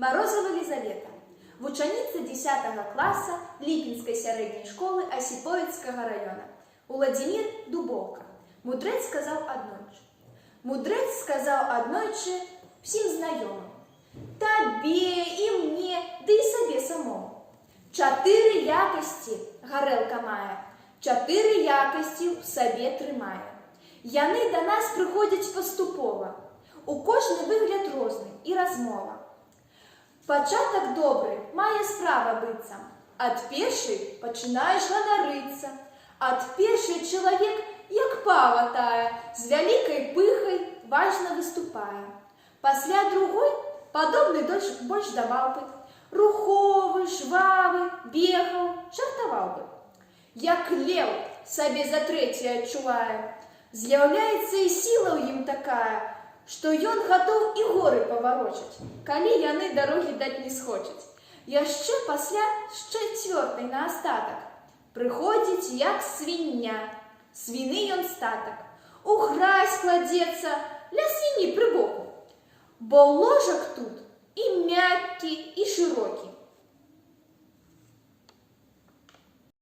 Морозова Лизавета, вучаніца 10 класса Липинской сярэдняй школы Осиповецкого района. Уладзімір Дубовка. Мудрэц сказаў аднойчы. Мудрэц сказаў аднойчы всім знаёмым. Табе і мне, ды і сабе самому. 4 якасці гарэлка мае, 4 якасці ў сабе трымае. Яны да нас прыходзяць паступова. У кожны выгляд розны і размова. Пачатак добры мае справа быцца. Ад першай пачынаеш ганарыцца. Ад першай чалавек, як пава тая, з вялікай пыхай важна выступае. Пасля другой падобны больш да валпы. Руховы, жвавы, бегаў, жартаваў бы. Як леў сабе за трэцяе адчувае. З'яўляецца і сіла ў ім такая, што ён гатоў і горы паварочаць, калі яны дарогі даць не схочаць. Яшчэ пасля з 4-й на астатак прыходзіць як свіння, свіны ён статак. У гразь кладзецца ля свіні прыбоку, бо ложак тут і мяккі, і шырокі.